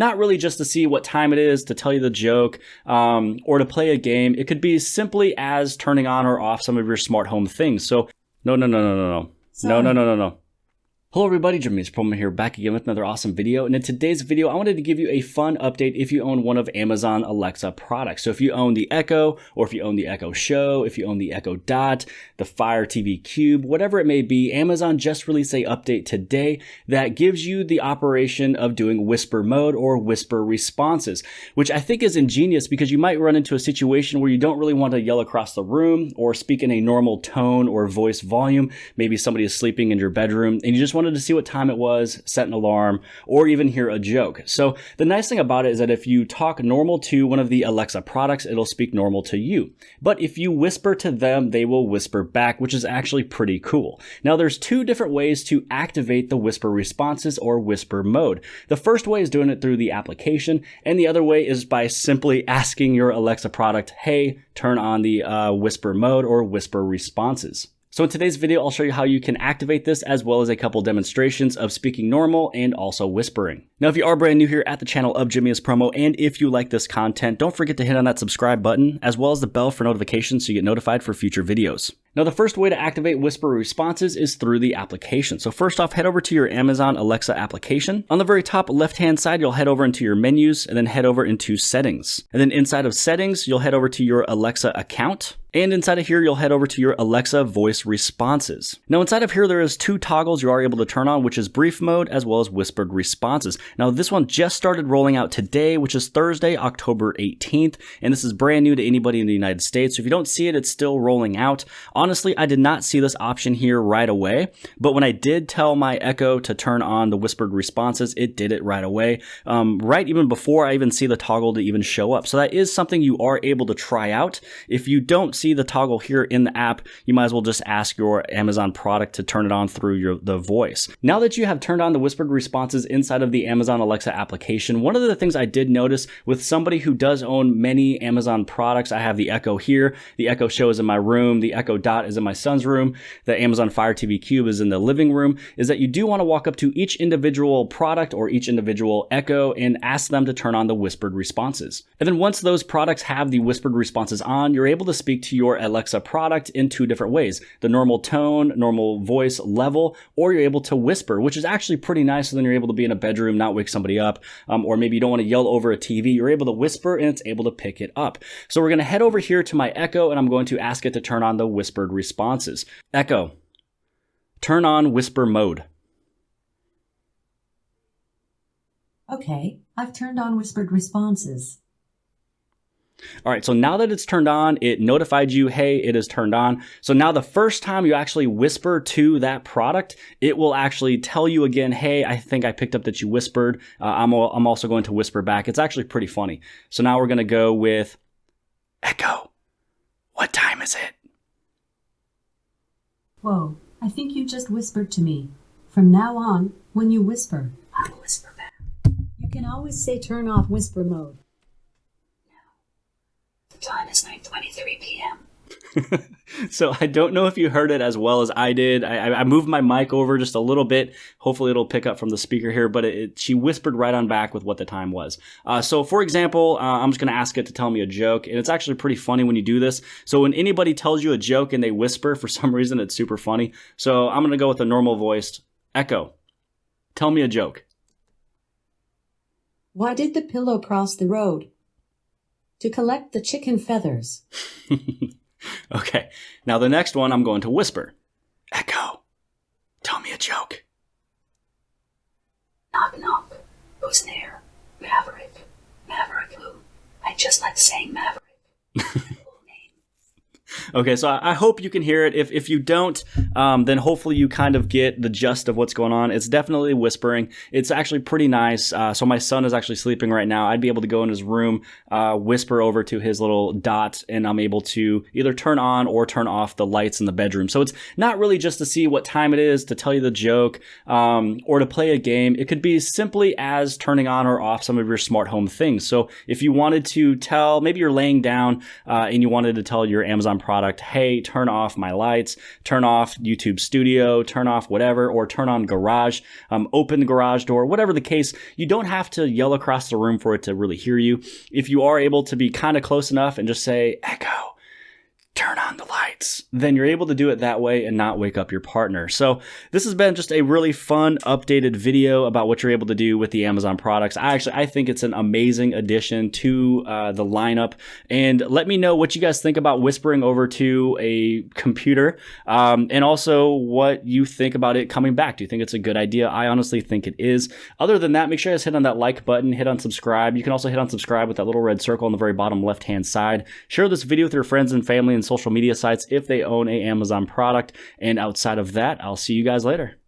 not really just to see what time it is, to tell you the joke, or to play a game. It could be simply as turning on or off some of your smart home things. So no. Hello everybody, jimmyispromo here, back again with another awesome video. And in today's video, I wanted to give you a fun update if you own one of Amazon Alexa products. So if you own the Echo, or if you own the Echo Show, if you own the Echo Dot, the Fire TV Cube, whatever it may be, Amazon just released an update today that gives you the operation of doing whisper mode or whisper responses, which I think is ingenious because you might run into a situation where you don't really want to yell across the room or speak in a normal tone or voice volume. Maybe somebody is sleeping in your bedroom and you just wanted to see what time it was, set an alarm, or even hear a joke. So the nice thing about it is that if you talk normal to one of the Alexa products, it'll speak normal to you. But if you whisper to them, they will whisper back, which is actually pretty cool. Now there's two different ways to activate the whisper responses or whisper mode. The first way is doing it through the application, and the other way is by simply asking your Alexa product, hey, turn on the whisper mode or whisper responses. So in today's video, I'll show you how you can activate this as well as a couple demonstrations of speaking normal and also whispering. Now, if you are brand new here at the channel of jimmyispromo, and if you like this content, don't forget to hit on that subscribe button as well as the bell for notifications so you get notified for future videos. Now, the first way to activate whisper responses is through the application. So first off, head over to your Amazon Alexa application. On the very top left-hand side, you'll head over into your menus and then head over into settings. And then inside of settings, you'll head over to your Alexa account. And inside of here, you'll head over to your Alexa voice responses. Now, inside of here, there is two toggles you are able to turn on, which is brief mode as well as whispered responses. Now, this one just started rolling out today, which is Thursday, October 18th. And this is brand new to anybody in the United States. So if you don't see it, it's still rolling out. Honestly, I did not see this option here right away, but when I did tell my Echo to turn on the whispered responses, it did it right away, right even before I even see the toggle to even show up. So that is something you are able to try out. If you don't see the toggle here in the app, you might as well just ask your Amazon product to turn it on through the voice. Now that you have turned on the whispered responses inside of the Amazon Alexa application, one of the things I did notice with somebody who does own many Amazon products, I have the Echo here, the Echo Show is in my room, the Echo Dot is in my son's room, the Amazon Fire TV Cube is in the living room, is that you do want to walk up to each individual product or each individual Echo and ask them to turn on the whispered responses. And then once those products have the whispered responses on, you're able to speak to your Alexa product in two different ways, the normal tone, normal voice level, or you're able to whisper, which is actually pretty nice. So then you're able to be in a bedroom, not wake somebody up, or maybe you don't want to yell over a TV. You're able to whisper and it's able to pick it up. So we're going to head over here to my Echo and I'm going to ask it to turn on the whispered responses. Echo, turn on whisper mode. Okay, I've turned on whispered responses. All right, so now that it's turned on, it notified you, hey, it is turned on. So now the first time you actually whisper to that product, it will actually tell you again, hey, I think I picked up that you whispered. I'm also going to whisper back. It's actually pretty funny. So now we're going to go with Echo, what time is it? Whoa, I think you just whispered to me. From now on, when you whisper, I'll whisper back. You can always say turn off whisper mode. The time is 9:23 p.m. So I don't know if you heard it as well as I did. I moved my mic over just a little bit. Hopefully it'll pick up from the speaker here, but she whispered right on back with what the time was. So for example, I'm just going to ask it to tell me a joke, and it's actually pretty funny when you do this. So when anybody tells you a joke and they whisper, for some reason, it's super funny. So I'm going to go with a normal voiced Echo. Tell me a joke. Why did the pillow cross the road? To collect the chicken feathers. Okay, now the next one I'm going to whisper. Echo, tell me a joke. Knock, knock. Who's there? Maverick. Maverick who? I just like saying Maverick. Okay, so I hope you can hear it. If you don't, then hopefully you kind of get the gist of what's going on. It's definitely whispering. It's actually pretty nice. So my son is actually sleeping right now. I'd be able to go in his room, whisper over to his little dot, and I'm able to either turn on or turn off the lights in the bedroom. So it's not really just to see what time it is, to tell you the joke, or to play a game. It could be simply as turning on or off some of your smart home things. So if you wanted to tell, maybe you're laying down and you wanted to tell your Amazon product, hey, turn off my lights, turn off YouTube Studio, turn off whatever, or turn on Garage, open the garage door, whatever the case, you don't have to yell across the room for it to really hear you. If you are able to be kind of close enough and just say, Echo, turn on the lights, then you're able to do it that way and not wake up your partner. So this has been just a really fun updated video about what you're able to do with the Amazon products. I think it's an amazing addition to the lineup. And let me know what you guys think about whispering over to a computer, and also what you think about it coming back. Do you think it's a good idea? I honestly think it is. Other than that, make sure you guys hit on that like button, hit on subscribe. You can also hit on subscribe with that little red circle on the very bottom left-hand side. Share this video with your friends and family and social media sites if they own a Amazon product. And outside of that, I'll see you guys later.